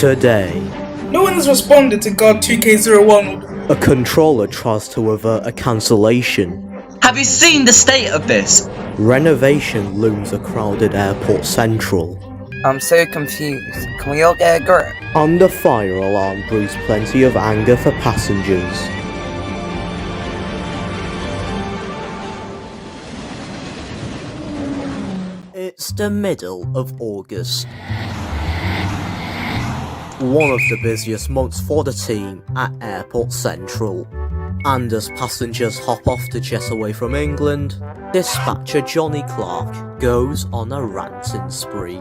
Today, no one has responded to Guard 2K01. a controller tries to avert a cancellation. Have you seen the state of this? Renovation looms a crowded airport central. I'm so confused. Can we all get a grip? And the fire alarm brews plenty of anger for passengers. It's the middle of August. One of the busiest months for the team at Airport Central. And as passengers hop off to jet away from England, dispatcher Johnny Clark goes on a ranting spree.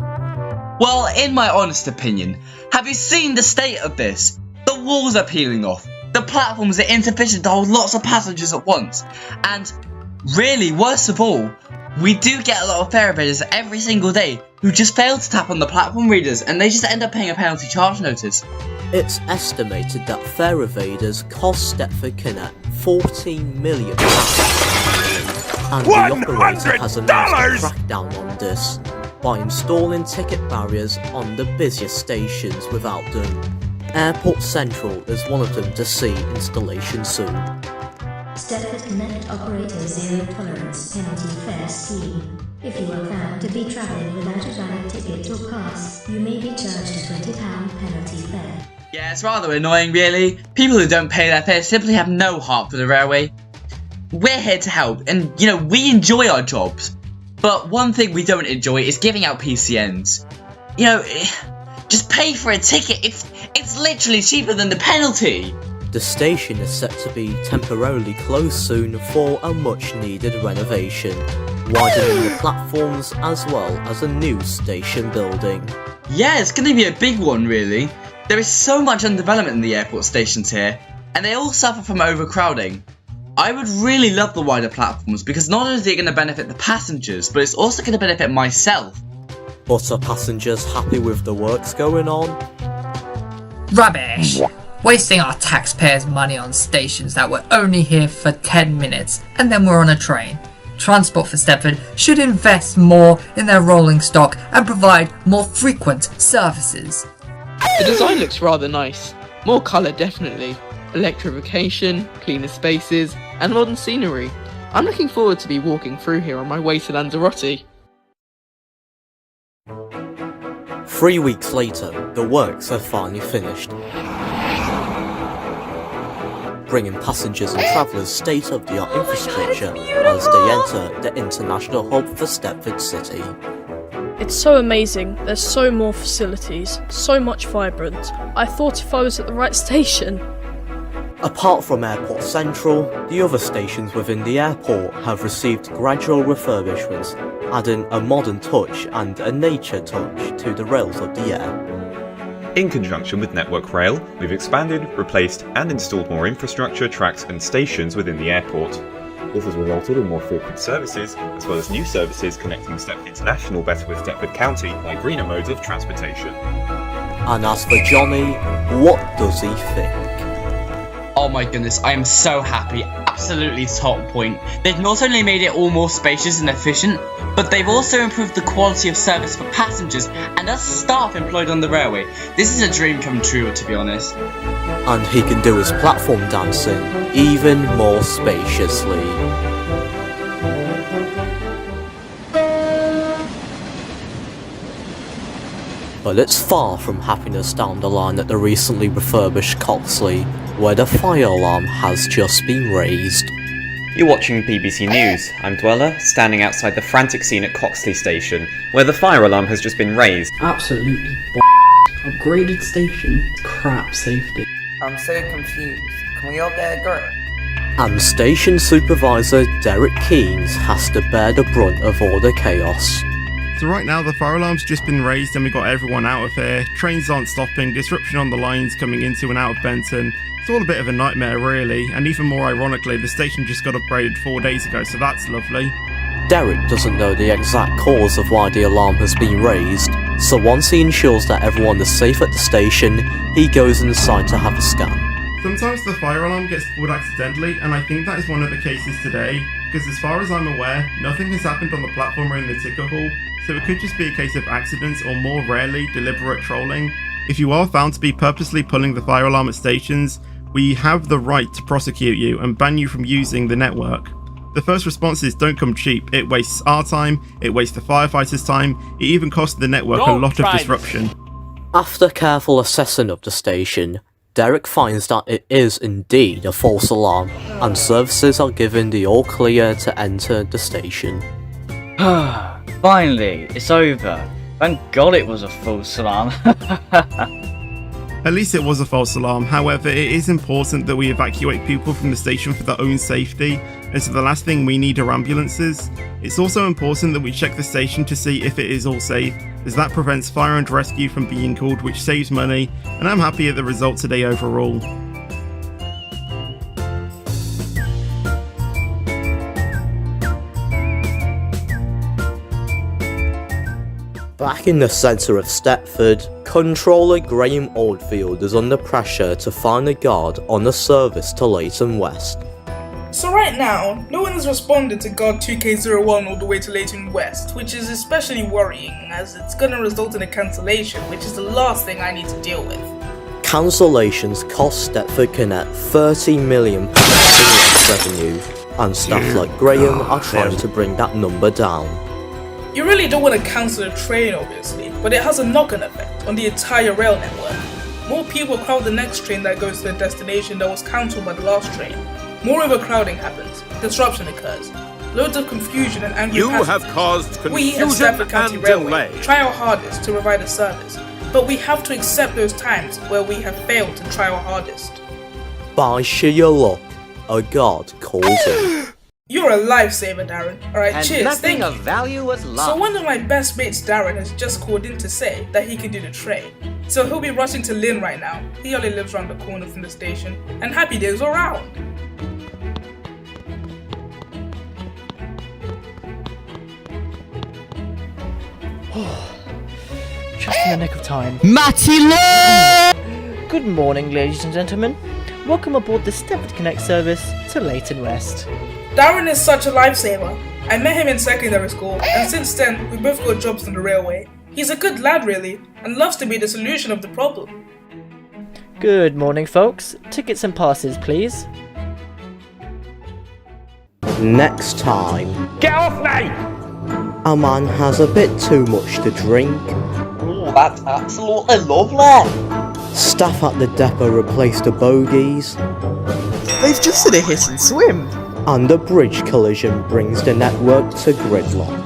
Well, in my honest opinion, have you seen the state of this? The walls are peeling off, the platforms are insufficient to hold lots of passengers at once, and really, worst of all, we do get a lot of fare evaders every single day who just fail to tap on the platform readers and they just end up paying a penalty charge notice. It's estimated that fare evaders cost Stepford Connect $14 million, and the operator has announced a crackdown on this by installing ticket barriers on the busiest stations without them. Airport Central is one of them to see installation soon. Stepford Connect operator zero tolerance penalty fare scheme. If you are found to be travelling without a valid ticket or pass, you may be charged a £20 penalty fare. Yeah, it's rather annoying really. People who don't pay their fare simply have no heart for the railway. We're here to help, and we enjoy our jobs. But one thing we don't enjoy is giving out PCNs. Just pay for a ticket. It's literally cheaper than the penalty. The station is set to be temporarily closed soon for a much needed renovation, widening the platforms as well as a new station building. Yeah, it's going to be a big one really. There is so much underdevelopment in the airport stations here, and they all suffer from overcrowding. I would really love the wider platforms because not only is it going to benefit the passengers, but it's also going to benefit myself. But are passengers happy with the works going on? Rubbish! Wasting our taxpayers' money on stations that were only here for 10 minutes and then we're on a train. Transport for Stepford should invest more in their rolling stock and provide more frequent services. The design looks rather nice. More colour definitely. Electrification, cleaner spaces and modern scenery. I'm looking forward to be walking through here on my way to Lanzarote. 3 weeks later, the works are finally finished, bringing passengers and travellers state-of-the-art infrastructure as they enter the international hub for Stepford City. It's so amazing, there's so more facilities, so much vibrant. I thought if I was at the right station. Apart from Airport Central, the other stations within the airport have received gradual refurbishments, adding a modern touch and a nature touch to the rails of the air. In conjunction with Network Rail, we've expanded, replaced and installed more infrastructure, tracks and stations within the airport. This has resulted in more frequent services, as well as new services connecting Stepford International better with Stepford County by greener modes of transportation. And as for Johnny, what does he think? Oh my goodness, I am so happy, absolutely top point. They've not only made it all more spacious and efficient, but they've also improved the quality of service for passengers and us staff employed on the railway. This is a dream come true, to be honest. And he can do his platform dancing even more spaciously. But it's far from happiness down the line at the recently refurbished Coxley, where the fire alarm has just been raised. You're watching BBC News. I'm Dweller, standing outside the frantic scene at Coxley Station, where the fire alarm has just been raised. Absolutely upgraded station, crap safety. I'm so confused. Can we all get a grip? And station supervisor Derek Keynes has to bear the brunt of all the chaos. So right now the fire alarm's just been raised and we got everyone out of here. Trains aren't stopping, disruption on the lines coming into and out of Benton. It's all a bit of a nightmare really, and even more ironically, the station just got upgraded 4 days ago, so that's lovely. Derek doesn't know the exact cause of why the alarm has been raised, so once he ensures that everyone is safe at the station, he goes inside to have a scan. Sometimes the fire alarm gets pulled accidentally, and I think that is one of the cases today, because as far as I'm aware, nothing has happened on the platform or in the ticket hall, so it could just be a case of accidents or more rarely, deliberate trolling. If you are found to be purposely pulling the fire alarm at stations, we have the right to prosecute you and ban you from using the network. The first responses don't come cheap. It wastes our time, it wastes the firefighters' time, it even costs the network a lot of disruption. After careful assessing of the station, Derek finds that it is indeed a false alarm, and services are given the all clear to enter the station. Finally, it's over. Thank God it was a false alarm. At least it was a false alarm. However, it is important that we evacuate people from the station for their own safety, and so the last thing we need are ambulances. It's also important that we check the station to see if it is all safe, as that prevents fire and rescue from being called, which saves money, and I'm happy at the result today overall. Back in the centre of Stepford, Controller Graham Oldfield is under pressure to find a guard on a service to Leighton West. So right now, no one has responded to guard 2K01 all the way to Leighton West, which is especially worrying as it's gonna result in a cancellation, which is the last thing I need to deal with. Cancellations cost Stepford Connect £30 million in lost revenue, and staff like Graham are trying to bring that number down. You really don't want to cancel a train obviously, but it has a knock-on effect on the entire rail network. More people crowd the next train that goes to the destination that was cancelled by the last train. More overcrowding happens, disruption occurs, loads of confusion and angry passengers. You have caused We at confusion Stepford County and Railway delay. try our hardest to provide a service, but we have to accept those times where we have failed to try our hardest. By sheer luck, a guard calls in. You're a lifesaver, Darren. Alright, And cheers, nothing thank of you. value was lost. So one of my best mates, Darren, has just called in to say that he can do the train. So he'll be rushing to Lynn right now. He only lives around the corner from the station. And happy days all round. Just in the nick of time. Matty Good morning, ladies and gentlemen. Welcome aboard the Stepford Connect service to Leighton West. Darren is such a lifesaver. I met him in secondary school, and since then, we both got jobs on the railway. He's a good lad, really, and loves to be the solution of the problem. Good morning, folks. Tickets and passes, please. Next time, Get off me! a man has a bit too much to drink. Oh, that's absolutely lovely. Staff at the depot replace the bogies, They've just did a hit and swim. and a bridge collision brings the network to gridlock.